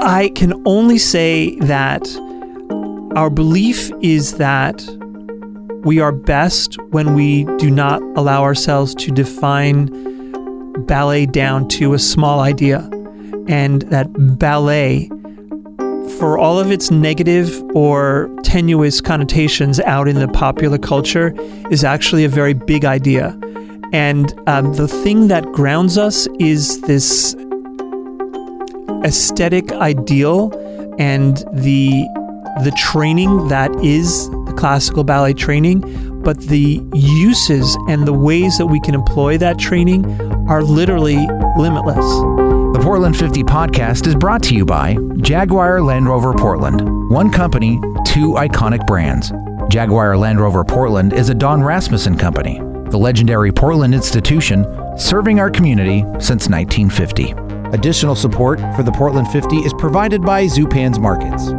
I can only say that our belief is that we are best when we do not allow ourselves to define ballet down to a small idea, and that ballet, for all of its negative or tenuous connotations out in the popular culture, is actually a very big idea. And the thing that grounds us is this aesthetic ideal and the training that is the classical ballet training, but the uses and the ways that we can employ that training are literally limitless. The Portland 50 podcast is brought to you by Jaguar Land Rover Portland. One company, two iconic brands. Jaguar Land Rover Portland is a Don Rasmussen company, the legendary Portland institution serving our community since 1950. Additional support for the Portland 50 is provided by Zupan's Markets.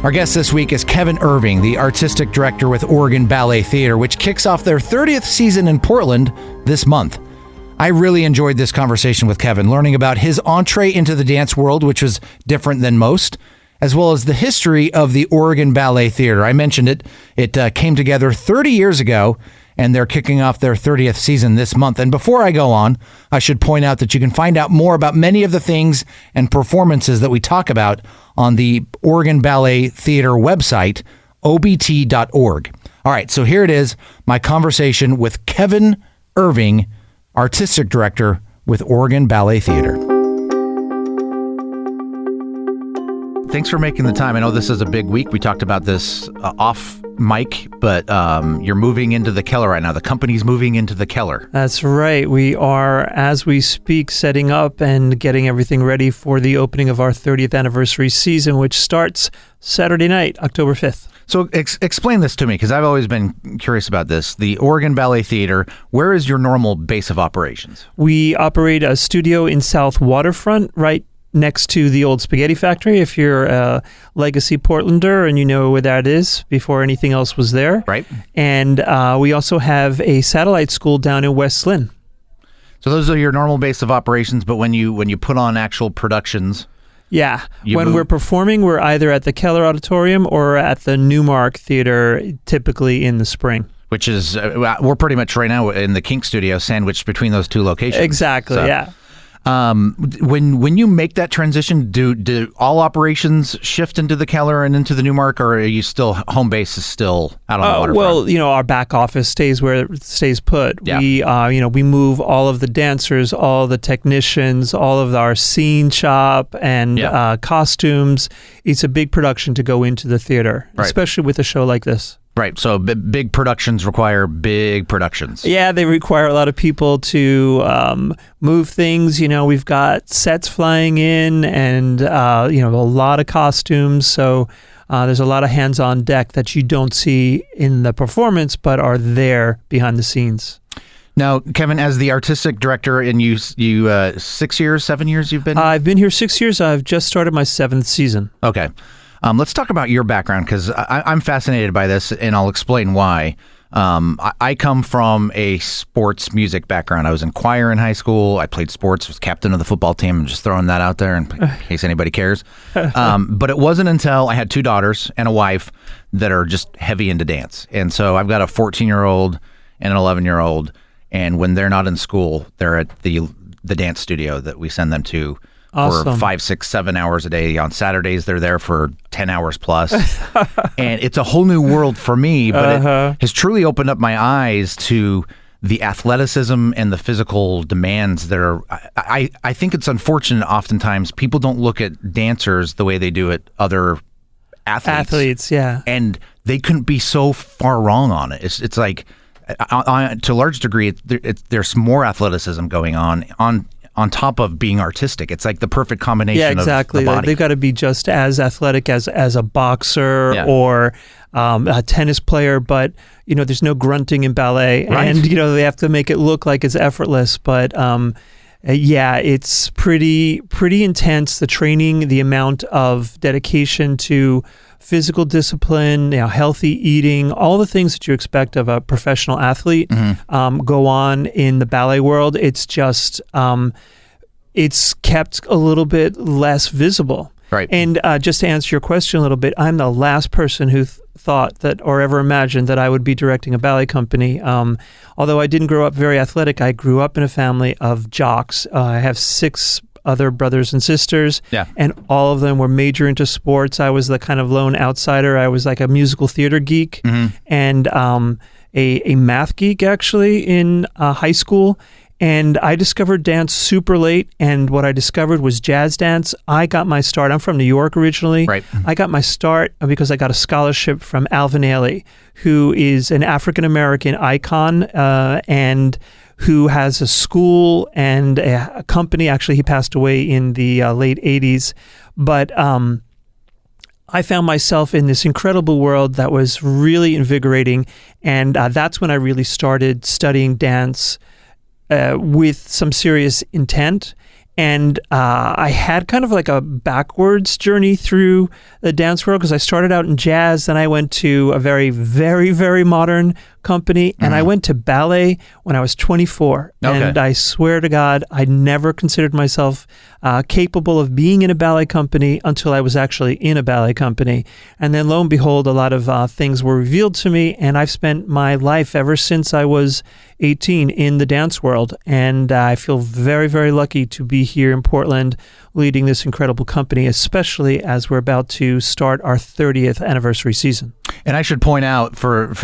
Our guest this week is Kevin Irving, the artistic director with Oregon Ballet Theatre, which kicks off their 30th season in Portland this month. I really enjoyed this conversation with Kevin, learning about his entree into the dance world, which was different than most, as well as the history of the Oregon Ballet Theatre. I mentioned it. It came together 30 years ago, and they're kicking off their 30th season this month. And before I go on, I should point out that you can find out more about many of the things and performances that we talk about on the Oregon Ballet Theatre website, obt.org. All right, so here it is, my conversation with Kevin Irving, artistic director with Oregon Ballet Theatre. Thanks for making the time. I know this is a big week. We talked about this off mic, but you're moving into the Keller right now. The company's moving into the Keller. That's right. We are, as we speak, setting up and getting everything ready for the opening of our 30th anniversary season, which starts Saturday night, October 5th. So explain this to me, because I've always been curious about this. The Oregon Ballet Theatre, where is your normal base of operations? We operate a studio in South Waterfront, right next to the old spaghetti factory, if you're a legacy Portlander and you know where that is before anything else was there. Right. And we also have a satellite school down in West Lynn. So those are your normal base of operations, but when you put on actual productions... Yeah. When we're performing, we're either at the Keller Auditorium or at the Newmark Theater, typically in the spring. Which is, we're pretty much right now in the KINK studio, sandwiched between those two locations. Exactly, so, yeah. When you make that transition, do all operations shift into the Keller and into the Newmark, or are you still, home base is still out on the waterfront? Well, our back office stays where it stays put. Yeah. We move all of the dancers, all the technicians, all of our scene shop and costumes. It's a big production to go into the theater, right, especially with a show like this. Right. So big productions require big productions. Yeah, they require a lot of people to move things. We've got sets flying in and, a lot of costumes. So there's a lot of hands on deck that you don't see in the performance, but are there behind the scenes. Now, Kevin, as the artistic director, and you 6 years, 7 years you've been? I've been here 6 years. I've just started my 7th season. Okay. Let's talk about your background, because I'm fascinated by this, and I'll explain why. I come from a sports music background. I was in choir in high school. I played sports, was captain of the football team. I'm just throwing that out there in case anybody cares. But it wasn't until I had 2 daughters and a wife that are just heavy into dance. And so I've got a 14-year-old and an 11-year-old, and when they're not in school, they're at the dance studio that we send them to. Awesome. For 5, 6, 7 hours a day. On Saturdays, they're there for 10 hours plus. And it's a whole new world for me, but it has truly opened up my eyes to the athleticism and the physical demands that are... I think it's unfortunate oftentimes people don't look at dancers the way they do at other athletes. Yeah. And they couldn't be so far wrong on it. It's like, to a large degree, there's more athleticism going on top of being artistic. It's like the perfect combination of the body. They've got to be just as athletic as a boxer or a tennis player, but there's no grunting in ballet, right, and they have to make it look like it's effortless. But it's pretty intense. The training, the amount of dedication to physical discipline, healthy eating, all the things that you expect of a professional athlete go on in the ballet world. It's just, it's kept a little bit less visible. Right. And just to answer your question a little bit, I'm the last person who thought that or ever imagined that I would be directing a ballet company. Although I didn't grow up very athletic, I grew up in a family of jocks. I have 6 other brothers and sisters, and all of them were major into sports. I was the kind of lone outsider. I was like a musical theater geek and a math geek, actually, in high school. And I discovered dance super late, and what I discovered was jazz dance. I got my start. I'm from New York originally. Right. I got my start because I got a scholarship from Alvin Ailey, who is an African-American icon and who has a school and a company. Actually, he passed away in the late 80s. But I found myself in this incredible world that was really invigorating, and that's when I really started studying dance with some serious intent. And I had kind of like a backwards journey through the dance world because I started out in jazz, then I went to a very, very, very modern company, and I went to ballet when I was 24. Okay. And I swear to God, I never considered myself capable of being in a ballet company until I was actually in a ballet company. And then lo and behold, a lot of things were revealed to me, and I've spent my life ever since I was 18 in the dance world. And I feel very, very lucky to be here in Portland leading this incredible company, especially as we're about to start our 30th anniversary season. And I should point out for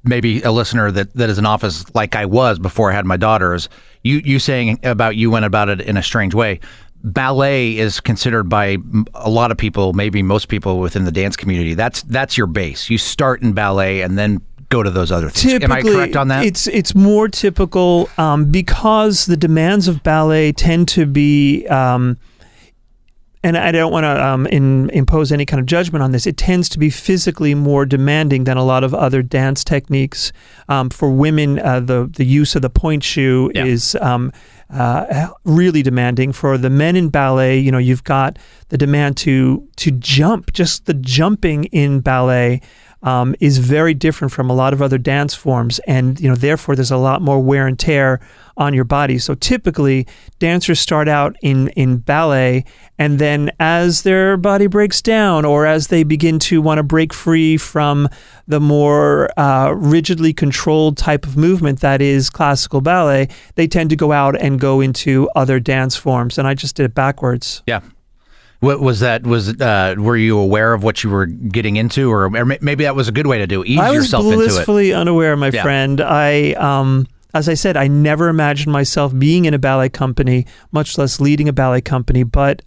maybe a listener that is in office like I was before I had my daughters, you saying about you went about it in a strange way. Ballet is considered by a lot of people, maybe most people within the dance community, that's your base. You start in ballet and then go to those other things. Am I correct on that? It's more typical because the demands of ballet tend to be, and I don't want to impose any kind of judgment on this, it tends to be physically more demanding than a lot of other dance techniques. For women, the use of the point shoe is really demanding. For the men in ballet, you've got the demand to jump. Just the jumping in ballet is very different from a lot of other dance forms, and therefore there's a lot more wear and tear on your body. So typically dancers start out in ballet, and then as their body breaks down or as they begin to want to break free from the more rigidly controlled type of movement that is classical ballet, they tend to go out and go into other dance forms. And I just did it backwards. Yeah. What was that? Were you aware of what you were getting into, or maybe that was a good way to do it? Ease yourself into it. I was blissfully unaware, my friend. As I said, I never imagined myself being in a ballet company, much less leading a ballet company. But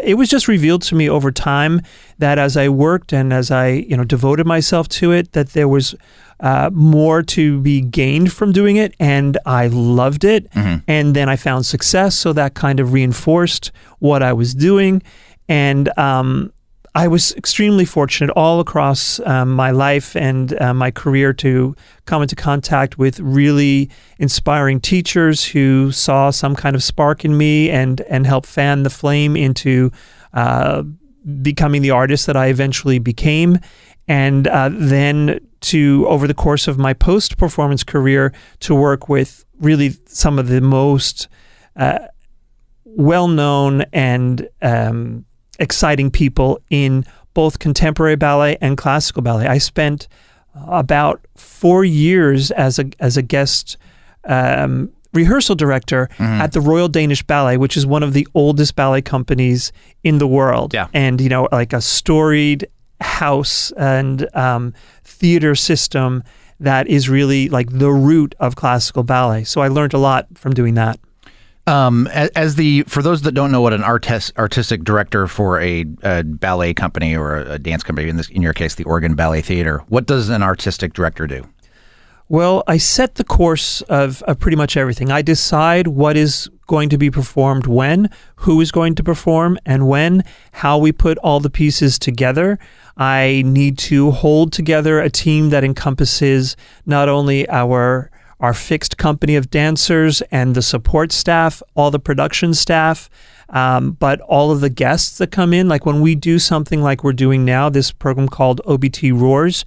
it was just revealed to me over time that as I worked and as I devoted myself to it, that there was more to be gained from doing it, and I loved it. And then I found success, so that kind of reinforced what I was doing. And I was extremely fortunate all across my life and my career to come into contact with really inspiring teachers who saw some kind of spark in me and helped fan the flame into becoming the artist that I eventually became. And then over the course of my post-performance career, to work with really some of the most well-known and exciting people in both contemporary ballet and classical ballet. I spent about 4 years as a guest rehearsal director at the Royal Danish Ballet, which is one of the oldest ballet companies in the world. Yeah. And like a storied house and theater system that is really like the root of classical ballet. So I learned a lot from doing that. For those that don't know what an artistic director for a ballet company or a dance company, in your case, the Oregon Ballet Theatre, what does an artistic director do? Well, I set the course of pretty much everything. I decide what is going to be performed when, who is going to perform and when, how we put all the pieces together. I need to hold together a team that encompasses not only our our fixed company of dancers and the support staff, all the production staff, but all of the guests that come in. Like when we do something like we're doing now, this program called OBT Roars,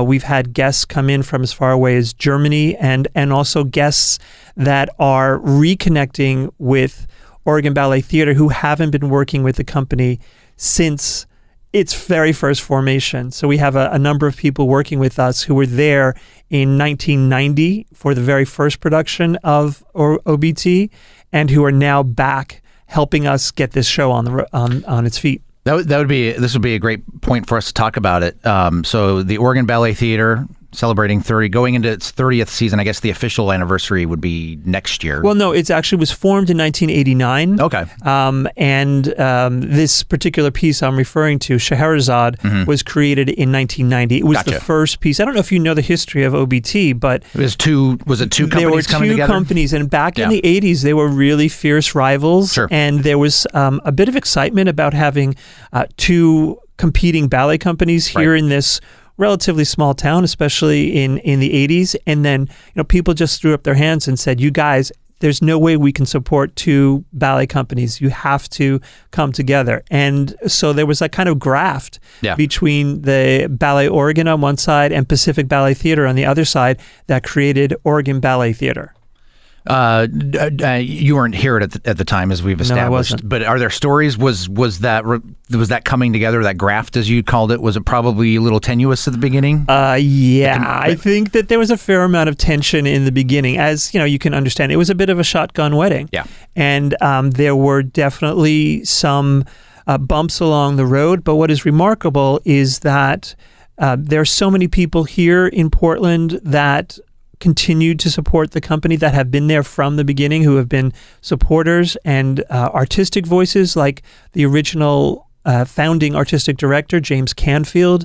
we've had guests come in from as far away as Germany and also guests that are reconnecting with Oregon Ballet Theatre who haven't been working with the company since its very first formation. So we have a number of people working with us who were there in 1990 for the very first production of OBT and who are now back helping us get this show on its feet. This would be a great point for us to talk about it. So the Oregon Ballet Theatre celebrating going into its 30th season. I guess the official anniversary would be next year. Well, no, it actually was formed in 1989. Okay. And this particular piece I'm referring to, Scheherazade, was created in 1990. It was the first piece. I don't know if you know the history of OBT, but was it two companies coming together? There were two companies, and back in the 80s, they were really fierce rivals. Sure. And there was a bit of excitement about having two competing ballet companies here in this relatively small town, especially in the 80s. And then, people just threw up their hands and said, you guys, there's no way we can support two ballet companies. You have to come together. And so there was a kind of graft between the Ballet Oregon on one side and Pacific Ballet Theatre on the other side that created Oregon Ballet Theatre. You weren't here at the time, as we've established. No, I wasn't. But are there stories? Was that coming together? That graft, as you called it, was it probably a little tenuous at the beginning? I think that there was a fair amount of tension in the beginning, as you can understand. It was a bit of a shotgun wedding, and there were definitely some bumps along the road. But what is remarkable is that there are so many people here in Portland that continued to support the company, that have been there from the beginning, who have been supporters and artistic voices, like the original founding artistic director, James Canfield,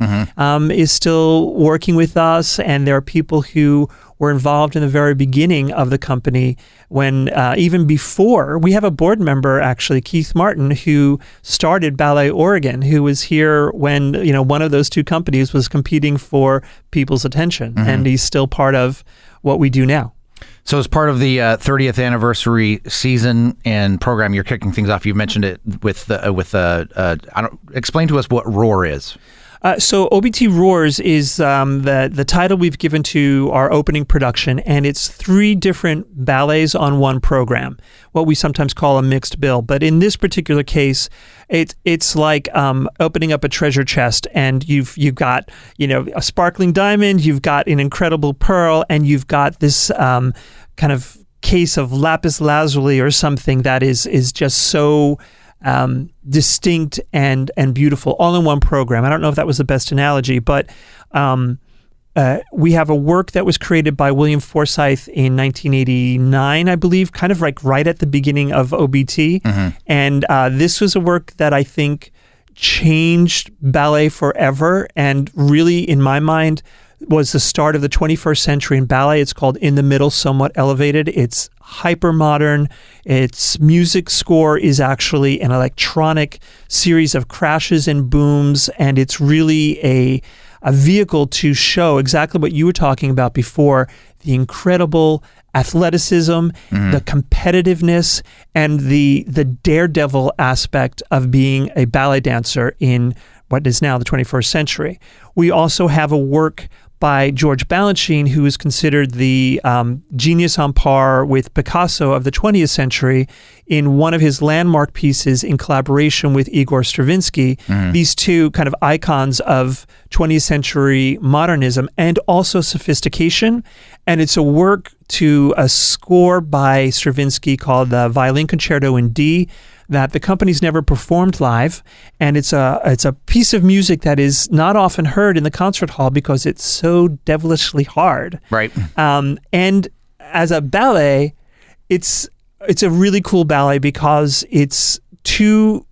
is still working with us. And there are people who were involved in the very beginning of the company when, even before, we have a board member, actually, Keith Martin, who started Ballet Oregon, who was here when, one of those two companies was competing for people's attention. And he's still part of what we do now. So as part of the 30th anniversary season and program, you're kicking things off. You mentioned it explain to us what Roar is. So OBT Roars is the title we've given to our opening production, and it's 3 different ballets on one program, what we sometimes call a mixed bill. But in this particular case, it's like opening up a treasure chest, and you've got a sparkling diamond, you've got an incredible pearl, and you've got this kind of case of lapis lazuli or something that is just so distinct and beautiful, all in one program. I don't know if that was the best analogy, but we have a work that was created by William Forsythe in 1989, I believe, kind of like right at the beginning of OBT. And this was a work that I think changed ballet forever, and really, in my mind, was the start of the 21st century in ballet. It's called In the Middle, Somewhat Elevated. It's hyper modern. Its music score is actually an electronic series of crashes and booms, and it's really a vehicle to show exactly what you were talking about before, the incredible athleticism, the competitiveness, and the daredevil aspect of being a ballet dancer in what is now the 21st century. We also have a work by George Balanchine, who is considered the genius on par with Picasso of the 20th century, in one of his landmark pieces in collaboration with Igor Stravinsky, these two kind of icons of 20th century modernism and also sophistication. And it's a work to a score by Stravinsky called the Violin Concerto in D, that the company's never performed live, and it's a piece of music that is not often heard in the concert hall because it's so devilishly hard. Right. And as a ballet, it's a really cool ballet because it's 2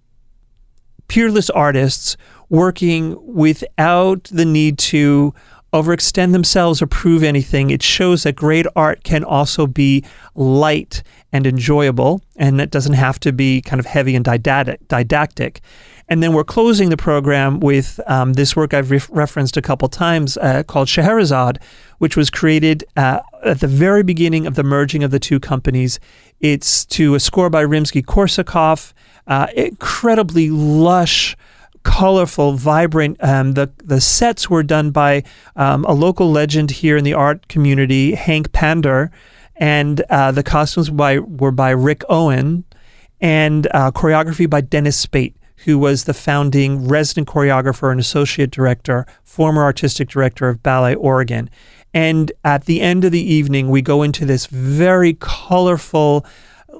peerless artists working without the need to overextend themselves or prove anything. It shows that great art can also be light and enjoyable, and it doesn't have to be kind of heavy and didactic. And then we're closing the program with this work I've referenced a couple times called Scheherazade, which was created at the very beginning of the merging of the two companies. It's to a score by Rimsky-Korsakov, incredibly lush, colorful, vibrant. The sets were done by a local legend here in the art community, Hank Pander, and the costumes were by Rick Owen, and choreography by Dennis Spate, who was the founding resident choreographer and associate director, former artistic director of Ballet Oregon. And at the end of the evening, we go into this very colorful,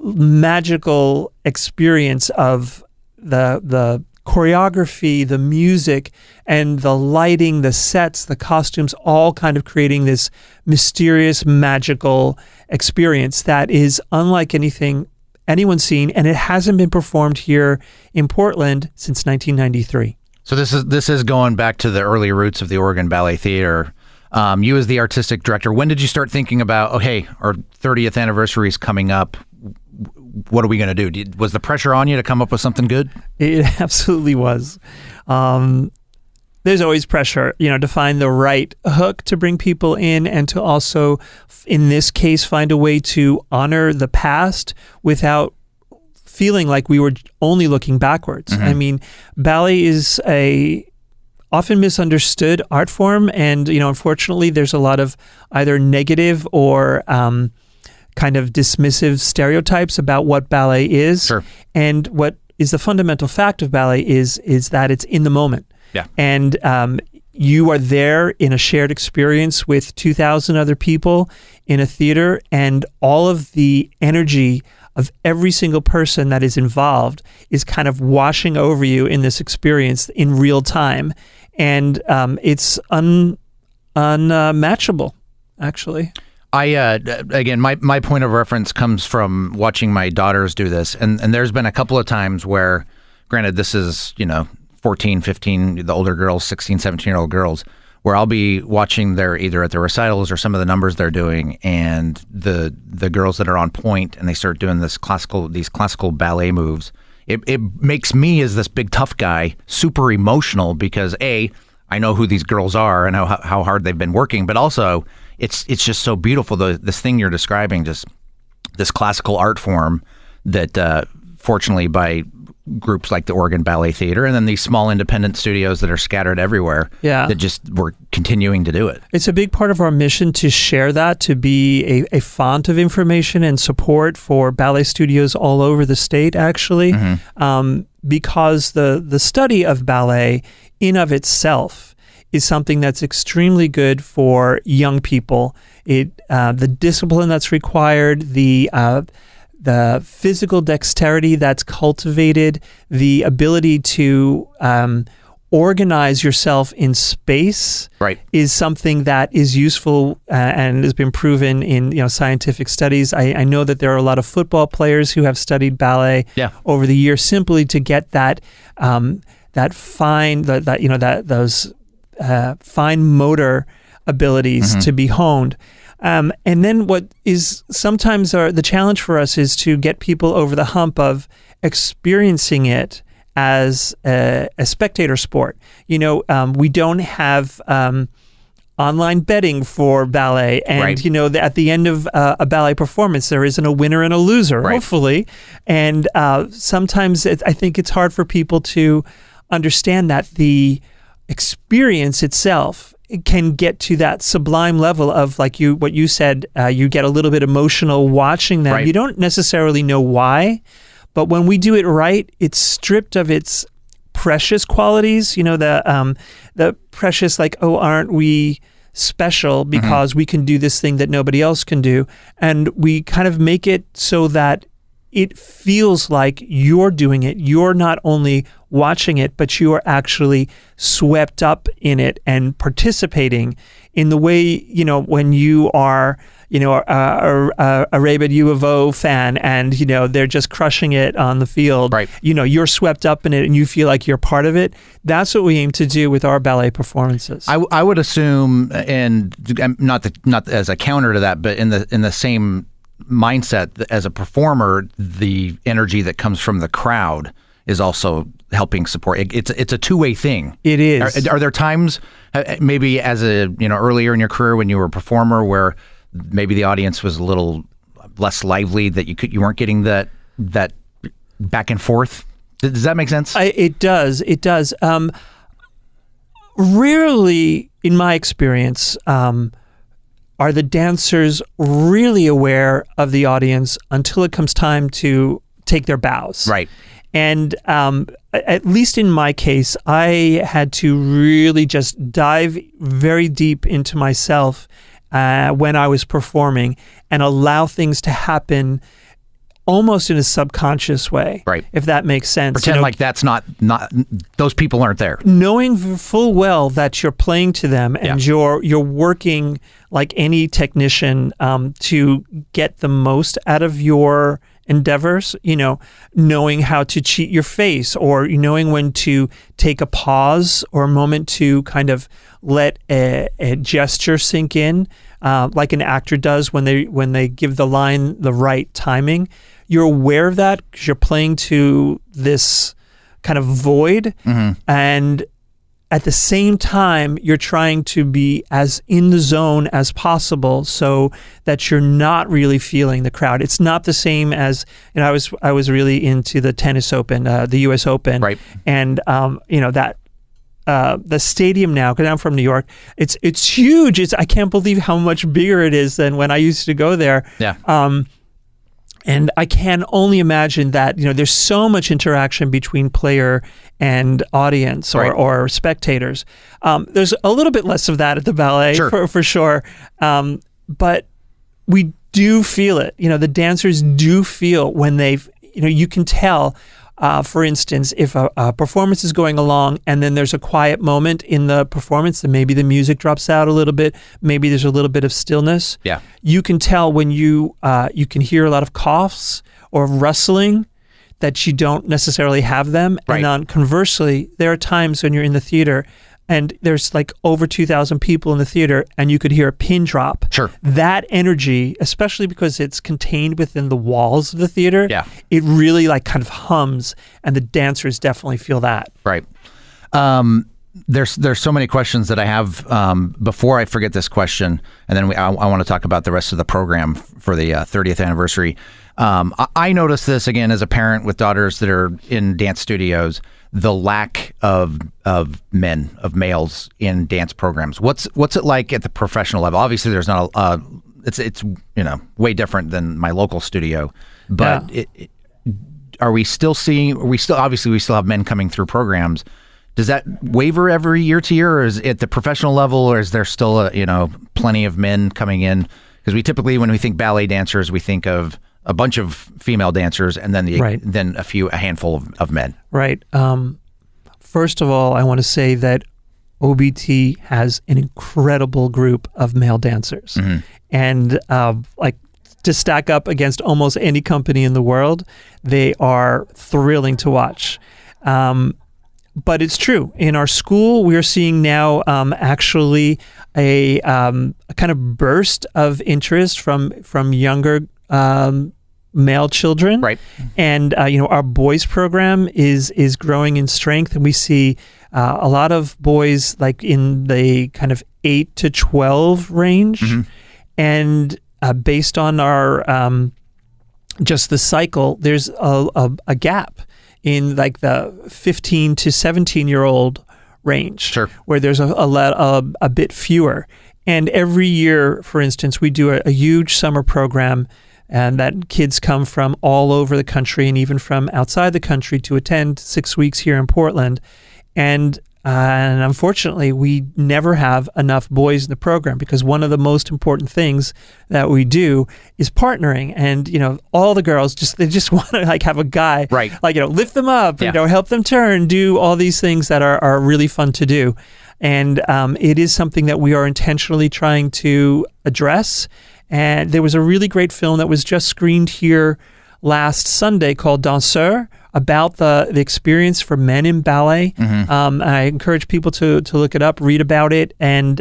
magical experience of the choreography, the music, and the lighting, the sets, the costumes, all kind of creating this mysterious, magical experience that is unlike anything anyone's seen, and it hasn't been performed here in Portland since 1993. So this is going back to the early roots of the Oregon Ballet Theatre. You as the artistic director, when did you start thinking about, okay, our 30th anniversary is coming up, what are we going to do? Was the pressure on you to come up with something good? It absolutely was. There's always pressure, to find the right hook to bring people in, and to also, in this case, find a way to honor the past without feeling like we were only looking backwards. Mm-hmm. I mean, ballet is a often misunderstood art form, and unfortunately, there's a lot of either negative or kind of dismissive stereotypes about what ballet is. Sure. And what is the fundamental fact of ballet is that it's in the moment. Yeah. And you are there in a shared experience with 2,000 other people in a theater, and all of the energy of every single person that is involved is kind of washing over you in this experience in real time. And it's unmatchable, actually. Again, my point of reference comes from watching my daughters do this. And there's been a couple of times where, granted, this is, 14, 15, the older girls, 16, 17-year-old girls, where I'll be watching either at the recitals or some of the numbers they're doing, and the girls that are on point and they start doing these classical ballet moves. It makes me, as this big tough guy, super emotional because I know who these girls are and how hard they've been working, but also it's just so beautiful. This thing you're describing, just this classical art form that fortunately by groups like the Oregon Ballet Theatre and then these small independent studios that are scattered everywhere, that just were continuing to do it. It's a big part of our mission to share that, to be a font of information and support for ballet studios all over the state, actually, because the study of ballet in of itself is something that's extremely good for young people. The discipline that's required, the physical dexterity that's cultivated, the ability to organize yourself in space, is something that is useful and has been proven in scientific studies. I know that there are a lot of football players who have studied ballet over the years simply to get that fine those fine motor abilities to be honed. And then what is sometimes the challenge for us is to get people over the hump of experiencing it as a spectator sport. We don't have online betting for ballet, and at the end of a ballet performance, there isn't a winner and a loser, hopefully. And sometimes I think it's hard for people to understand that the experience itself can get to that sublime level of, like what you said, you get a little bit emotional watching them. You don't necessarily know why, but when we do it right, it's stripped of its precious qualities. The precious, like, oh, aren't we special because we can do this thing that nobody else can do, and we kind of make it so that it feels like you're doing it. You're not only watching it, but you are actually swept up in it and participating in the way, when you are, a Rabid U of O fan and, they're just crushing it on the field. You're swept up in it and you feel like you're part of it. That's what we aim to do with our ballet performances. I would assume, and not as a counter to that, but in the same mindset as a performer, the energy that comes from the crowd is also helping support. It's a two-way thing. It is. Are there times, maybe as earlier in your career when you were a performer, where maybe the audience was a little less lively, that you weren't getting that back and forth? Does that make sense? It does. It does. Rarely, in my experience, are the dancers really aware of the audience until it comes time to take their bows. Right. And at least in my case, I had to really just dive very deep into myself when I was performing and allow things to happen almost in a subconscious way, right? If that makes sense. Pretend like that's not those people aren't there. Knowing full well that you're playing to them and you're working like any technician to get the most out of your endeavors, knowing how to cheat your face, or knowing when to take a pause or a moment to kind of let a gesture sink in, like an actor does when they give the line the right timing. You're aware of that because you're playing to this kind of void, and at the same time, you're trying to be as in the zone as possible so that you're not really feeling the crowd. It's not the same as, I was really into the tennis open, the US Open, right? And that the stadium now, because I'm from New York, it's huge. I can't believe how much bigger it is than when I used to go there. Yeah. And I can only imagine that, there's so much interaction between player and audience or spectators. There's a little bit less of that at the ballet, sure. for sure. But we do feel it. The dancers do feel when they've, you can tell, for instance, if a performance is going along and then there's a quiet moment in the performance, then maybe the music drops out a little bit, maybe there's a little bit of stillness. Yeah. You can tell when you can hear a lot of coughs or rustling that you don't necessarily have them. Right. And then conversely, there are times when you're in the theater and there's like over 2,000 people in the theater and you could hear a pin drop. Sure. That energy, especially because it's contained within the walls of the theater, it really like kind of hums, and the dancers definitely feel that. Right. There's so many questions that I have. Before I forget this question, and then I want to talk about the rest of the program for the 30th anniversary. I noticed this again as a parent with daughters that are in dance studios. The lack of males in dance programs. What's it like at the professional level? Obviously, there's not it's way different than my local studio. But we still have men coming through programs. Does that waver every year to year, or is it at the professional level, or is there still plenty of men coming in? Because we typically, when we think ballet dancers, we think of a bunch of female dancers, and then then a handful of men. Right. First of all, I want to say that OBT has an incredible group of male dancers, and to stack up against almost any company in the world, they are thrilling to watch. But it's true. In our school, we are seeing now actually a kind of burst of interest from younger male children, right? And our boys program is growing in strength, and we see a lot of boys like in the kind of 8 to 12 range, and based on our just the cycle, there's a gap in like the 15 to 17-year-old range, where there's a bit fewer. And every year, for instance, we do a huge summer program, and that kids come from all over the country and even from outside the country to attend 6 weeks here in Portland. And unfortunately, we never have enough boys in the program, because one of the most important things that we do is partnering. And, all the girls they just want to like have a guy, right? Like, lift them up, help them turn, do all these things that are really fun to do. And it is something that we are intentionally trying to address. And there was a really great film that was just screened here last Sunday called Danseur, about the experience for men in ballet. I encourage people to look it up, read about it. And,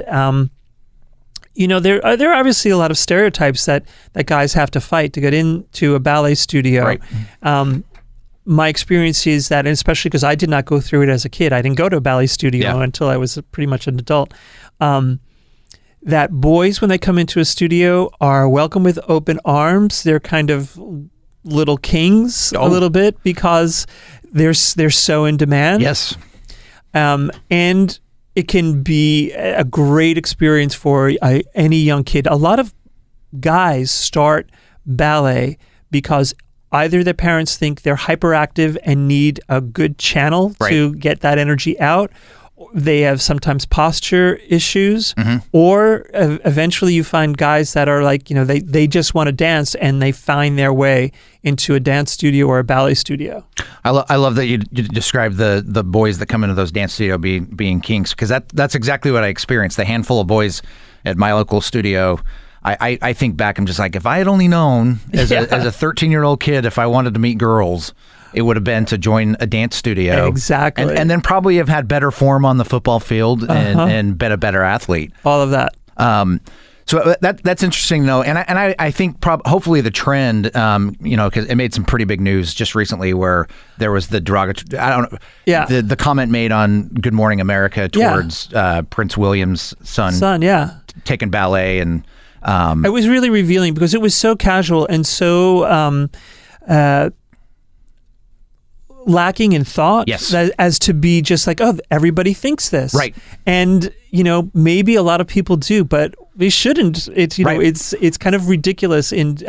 there are obviously a lot of stereotypes that guys have to fight to get into a ballet studio. Right. my experience is that, and especially because I did not go through it as a kid, I didn't go to a ballet studio until I was pretty much an adult, that boys, when they come into a studio, are welcome with open arms. They're kind of little kings a little bit because they're so in demand. Yes. And it can be a great experience for any young kid. A lot of guys start ballet because either their parents think they're hyperactive and need a good channel to get that energy out. They have sometimes posture issues, or eventually you find guys that are like, they just want to dance and they find their way into a dance studio or a ballet studio. I love that you describe the boys that come into those dance studio being kinks, because that's exactly what I experienced. The handful of boys at my local studio, I think back, I'm just like, if I had only known as a 13-year-old kid, if I wanted to meet girls, it would have been to join a dance studio. Exactly. And then probably have had better form on the football field and been a better athlete. All of that. So that's interesting, though. And I think hopefully the trend, because it made some pretty big news just recently where there was the derogatory, I don't know, the comment made on Good Morning America towards Prince William's son taking ballet. And it was really revealing because it was so casual and so lacking in thought as to be just like, oh, everybody thinks this. Right. And, maybe a lot of people do, but they shouldn't. It's, it's kind of ridiculous in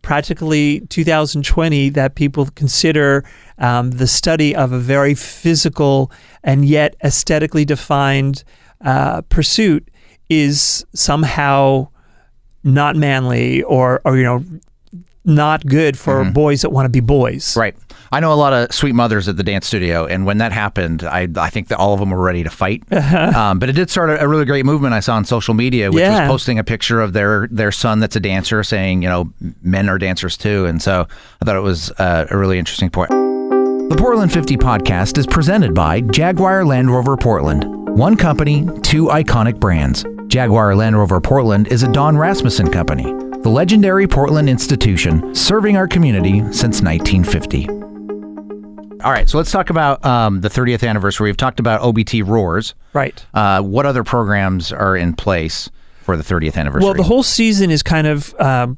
practically 2020 that people consider the study of a very physical and yet aesthetically defined pursuit is somehow not manly or not good for boys that want to be boys. Right. I know a lot of sweet mothers at the dance studio, and when that happened, I think that all of them were ready to fight. But it did start a really great movement I saw on social media, which was posting a picture of their son that's a dancer, saying, men are dancers too. And so I thought it was a really interesting point. The Portland 50 podcast is presented by Jaguar Land Rover Portland. One company, two iconic brands. Jaguar Land Rover Portland is a Don Rasmussen company, the legendary Portland institution serving our community since 1950. All right, so let's talk about the 30th anniversary. We've talked about OBT Roars. Right. What other programs are in place for the 30th anniversary? Well, the whole season is kind of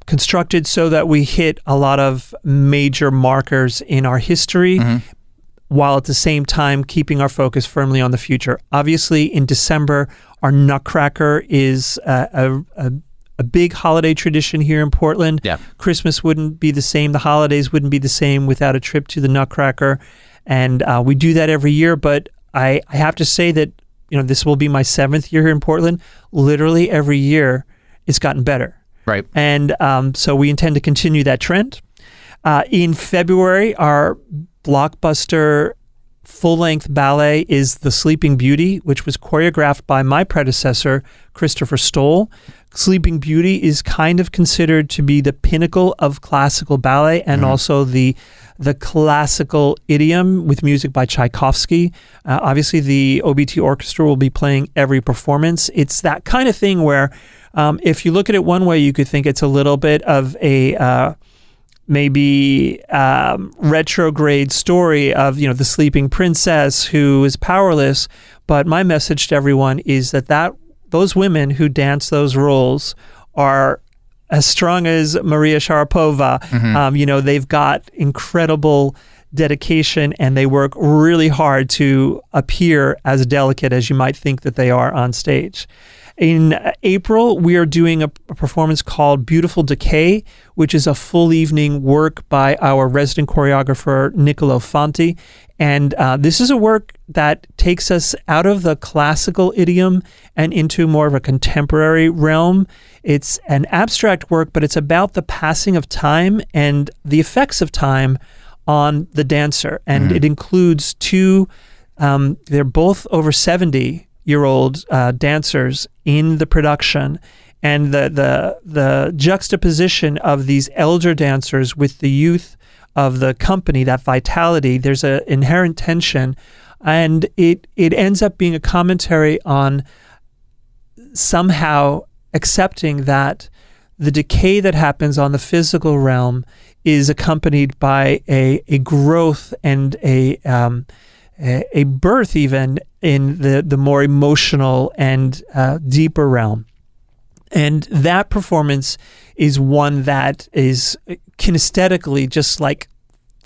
constructed so that we hit a lot of major markers in our history, while at the same time keeping our focus firmly on the future. Obviously, in December, our Nutcracker is a big holiday tradition here in Portland. Yeah. Christmas wouldn't be the same. The holidays wouldn't be the same without a trip to the Nutcracker. And we do that every year. But I have to say that, this will be my 7th year here in Portland. Literally every year it's gotten better. Right. And so we intend to continue that trend. In February, our blockbuster full-length ballet is The Sleeping Beauty, which was choreographed by my predecessor, Christopher Stoll. Sleeping Beauty is kind of considered to be the pinnacle of classical ballet and also the classical idiom with music by Tchaikovsky. Obviously, the OBT Orchestra will be playing every performance. It's that kind of thing where if you look at it one way, you could think it's a little bit of a maybe retrograde story of the sleeping princess who is powerless. But my message to everyone is that those women who dance those roles are as strong as Maria Sharapova. They've got incredible dedication and they work really hard to appear as delicate as you might think that they are on stage. In April, we are doing a performance called Beautiful Decay, which is a full evening work by our resident choreographer, Niccolo Fanti. And this is a work that takes us out of the classical idiom and into more of a contemporary realm. It's an abstract work, but it's about the passing of time and the effects of time on the dancer. And it includes two, they're both over 70-year-old dancers in the production, and the juxtaposition of these elder dancers with the youth of the company, that vitality, there's an inherent tension, and it ends up being a commentary on somehow accepting that the decay that happens on the physical realm is accompanied by a growth and a birth even in the more emotional and deeper realm. And that performance is one that is kinesthetically just like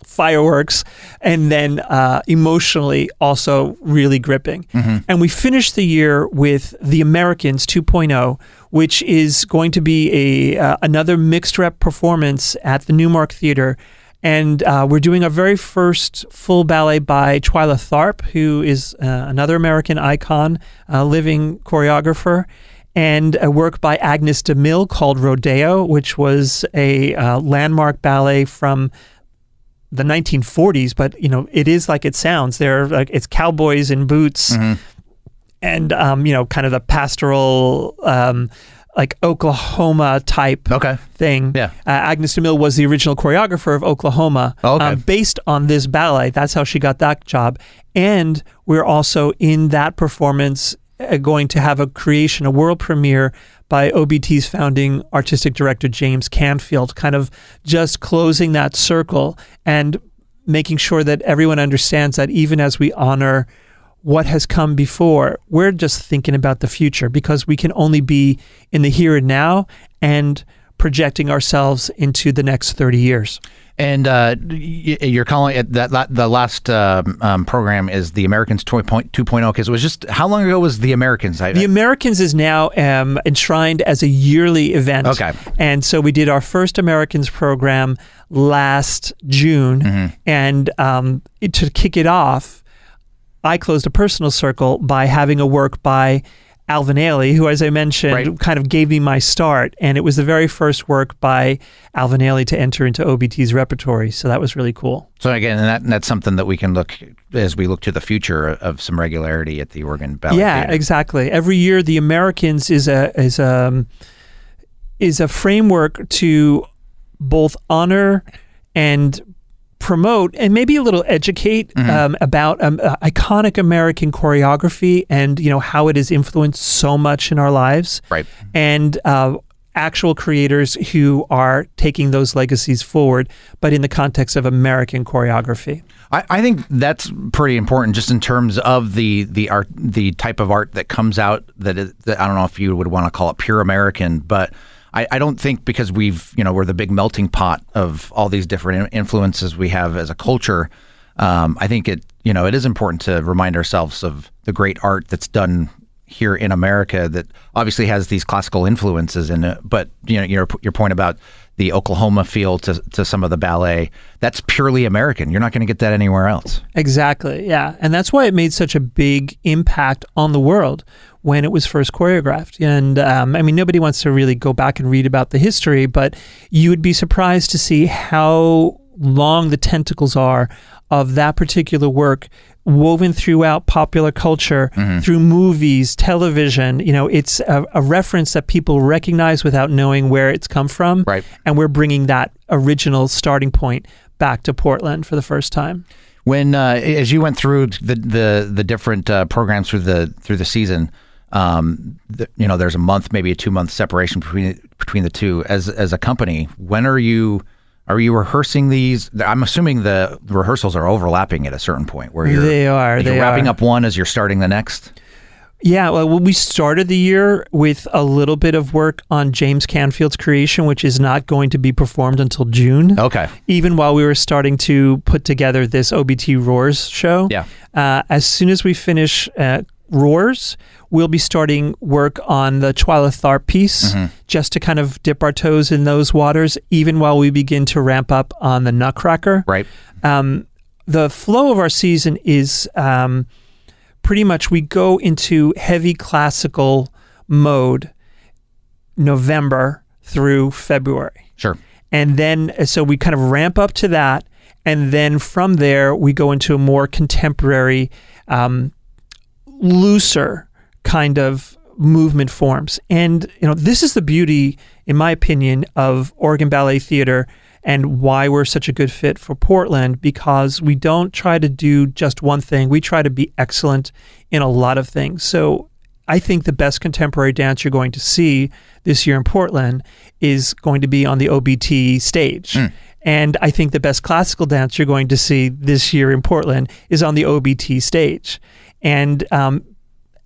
fireworks, and then emotionally also really gripping. Mm-hmm. And we finished the year with The Americans 2.0, which is going to be another mixed rep performance at the Newmark Theatre. And we're doing our very first full ballet by Twyla Tharp, who is another American icon, living choreographer, and a work by Agnes DeMille called Rodeo, which was a landmark ballet from the 1940s, but it is like it sounds. It's cowboys in boots, mm-hmm. and kind of the pastoral, like Oklahoma type thing. Yeah. Agnes DeMille was the original choreographer of Oklahoma, based on this ballet. That's how she got that job. And we're also in that performance going to have a world premiere by OBT's founding artistic director, James Canfield, kind of just closing that circle and making sure that everyone understands that even as we honor what has come before, we're just thinking about the future, because we can only be in the here and now and projecting ourselves into the next 30 years. And you're calling it the last program is The Americans 2.0, because it was just, how long ago was The Americans? The Americans is now enshrined as a yearly event. Okay. And so we did our first Americans program last June. Mm-hmm. And to kick it off, I closed a personal circle by having a work by Alvin Ailey, who, as I mentioned, kind of gave me my start. And it was the very first work by Alvin Ailey to enter into OBT's repertory. So that was really cool. So again, and that's something that we can look, as we look to the future, of some regularity at the Oregon Ballet Theatre. Yeah, exactly. Every year, the Americans is a framework to both honor and promote and maybe a little educate about iconic American choreography and how it has influenced so much in our lives. Right. And actual creators who are taking those legacies forward, but in the context of American choreography. I think that's pretty important, just in terms of the art, the type of art that comes out. That I don't know if you would want to call it pure American, but I don't think, because we're the big melting pot of all these different influences we have as a culture. I think it is important to remind ourselves of the great art that's done here in America that obviously has these classical influences in it. But your point about the Oklahoma feel to some of the ballet, that's purely American. You're not going to get that anywhere else. Exactly. Yeah. And that's why it made such a big impact on the world when it was first choreographed. And nobody wants to really go back and read about the history, but you would be surprised to see how long the tentacles are of that particular work, woven throughout popular culture, through movies, television. It's a reference that people recognize without knowing where it's come from. Right. And we're bringing that original starting point back to Portland for the first time. When as you went through the different programs through the season, there's a month, maybe a 2-month separation between the two. As a company, when are you rehearsing these? I'm assuming the rehearsals are overlapping at a certain point where you're wrapping up one as you're starting the next. Yeah, well, we started the year with a little bit of work on James Canfield's creation, which is not going to be performed until June. Okay. Even while we were starting to put together this OBT Roars show. Yeah. As soon as we finish Roars, we'll be starting work on the Twyla Tharp piece, just to kind of dip our toes in those waters, even while we begin to ramp up on the Nutcracker. Right. The flow of our season is pretty much we go into heavy classical mode November through February. Sure. And then, so we kind of ramp up to that, and then from there, we go into a more contemporary, looser kind of movement forms. And this is the beauty, in my opinion, of Oregon Ballet Theatre and why we're such a good fit for Portland, because we don't try to do just one thing. We try to be excellent in a lot of things. So I think the best contemporary dance you're going to see this year in Portland is going to be on the OBT stage. And I think the best classical dance you're going to see this year in Portland is on the OBT stage. And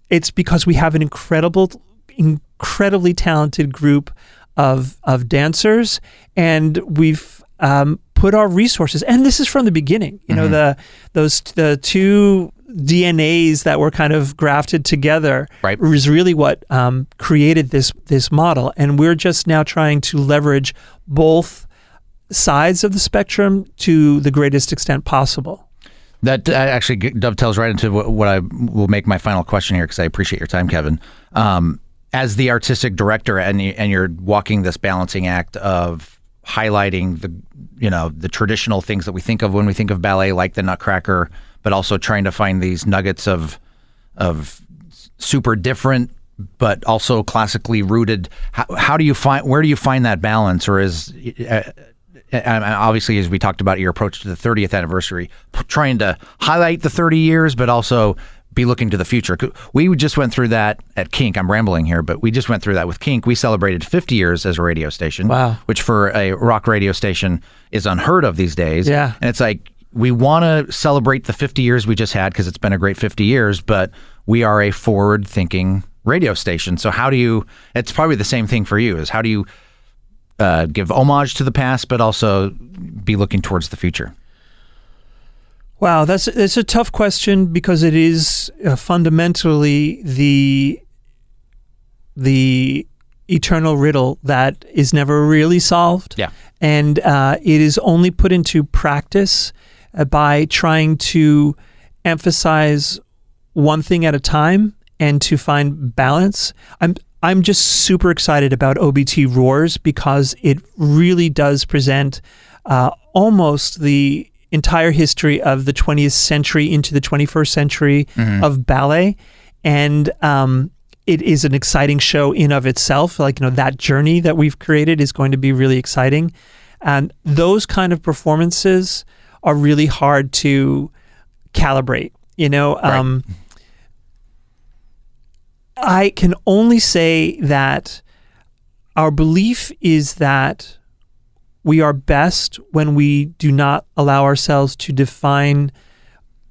it's because we have an incredibly talented group of dancers, and we've put our resources, and this is from the beginning, the two DNAs that were kind of grafted together was really what created this model. And we're just now trying to leverage both sides of the spectrum to the greatest extent possible. That actually dovetails right into what I will make my final question here, because I appreciate your time, Kevin. As the artistic director, and you're walking this balancing act of highlighting the traditional things that we think of when we think of ballet, like the Nutcracker, but also trying to find these nuggets of super different but also classically rooted. Where do you find that balance, or is and obviously, as we talked about your approach to the 30th anniversary, trying to highlight the 30 years, but also be looking to the future? We just went through that at KINK. I'm rambling here, but we just went through that with KINK. We celebrated 50 years as a radio station, which for a rock radio station is unheard of these days. Yeah. And it's like, we want to celebrate the 50 years we just had because it's been a great 50 years, but we are a forward-thinking radio station. So it's probably the same thing for you, is how do you give homage to the past, but also be looking towards the future? Wow, that's a tough question, because it is fundamentally the eternal riddle that is never really solved. Yeah. And it is only put into practice by trying to emphasize one thing at a time and to find balance. I'm just super excited about OBT Roars, because it really does present almost the entire history of the 20th century into the 21st century of ballet. And it is an exciting show in of itself. That journey that we've created is going to be really exciting. And those kind of performances are really hard to calibrate, Right. I can only say that our belief is that we are best when we do not allow ourselves to define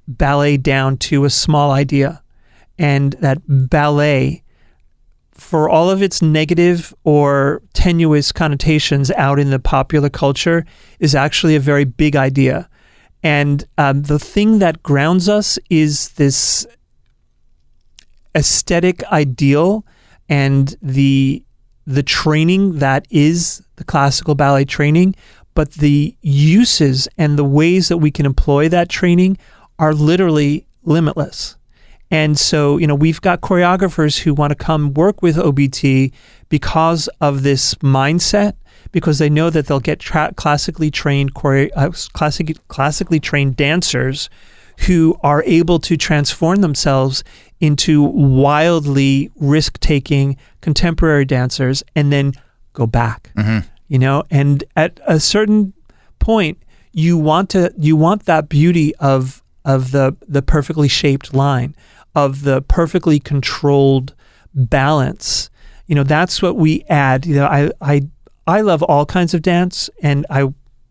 ballet down to a small idea, and that ballet, for all of its negative or tenuous connotations out in the popular culture, is actually a very big idea. And the thing that grounds us is this aesthetic ideal and the training that is the classical ballet training, but the uses and the ways that we can employ that training are literally limitless. And so, we've got choreographers who want to come work with OBT because of this mindset, because they know that they'll get classically trained dancers who are able to transform themselves into wildly risk-taking contemporary dancers and then go back. And at a certain point, you want that beauty of the perfectly shaped line, of the perfectly controlled balance. That's what we add. I love all kinds of dance, and I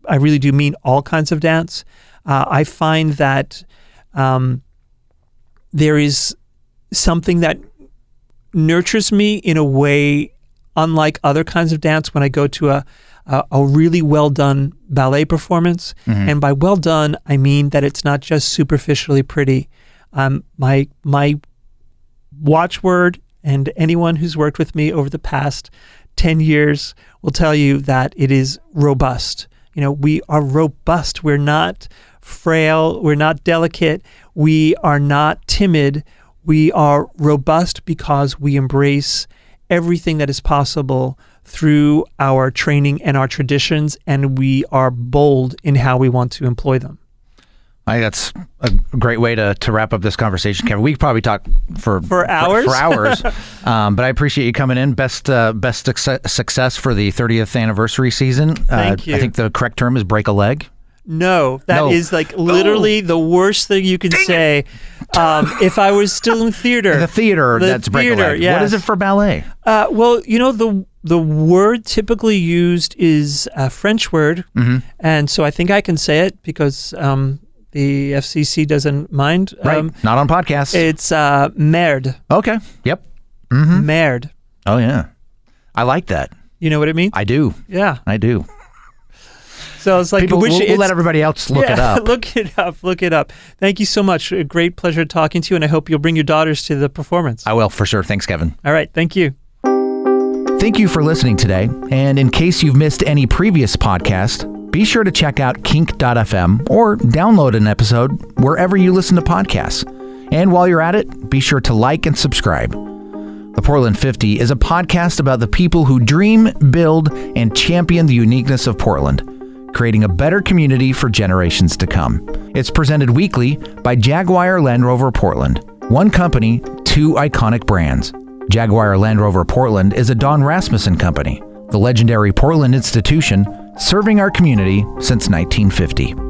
really do mean all kinds of dance. I find that there is something that nurtures me in a way unlike other kinds of dance when I go to a really well done ballet performance. And by well done, I mean that it's not just superficially pretty. My watchword, and anyone who's worked with me over the past 10 years will tell you that it is robust. We are robust. We're not frail. We're not delicate. We are not timid. We are robust because we embrace everything that is possible through our training and our traditions, and we are bold in how we want to employ them. I think that's a great way to wrap up this conversation, Kevin. We could probably talk for hours. For hours. But I appreciate you coming in. Best success for the 30th anniversary season. Thank you. I think the correct term is break a leg. No, that is literally the worst thing you can say. If I was still in theater. The theater, that's break a leg. Yes. What is it for ballet? Well, the word typically used is a French word, and so I think I can say it because the FCC doesn't mind. Right, not on podcasts. It's merde. Okay, yep. Merde. Oh, yeah. I like that. You know what it means? I do. Yeah. I do. So it's like, we'll let everybody else look it up. Look it up. Thank you so much. A great pleasure talking to you, and I hope you'll bring your daughters to the performance. I will, for sure. Thanks, Kevin. All right. Thank you. Thank you for listening today. And in case you've missed any previous podcast, be sure to check out KINK.FM or download an episode wherever you listen to podcasts. And while you're at it, be sure to like and subscribe. The Portland 50 is a podcast about the people who dream, build, and champion the uniqueness of Portland, creating a better community for generations to come. It's presented weekly by Jaguar Land Rover Portland. One company, two iconic brands. Jaguar Land Rover Portland is a Don Rasmussen company, the legendary Portland institution serving our community since 1950.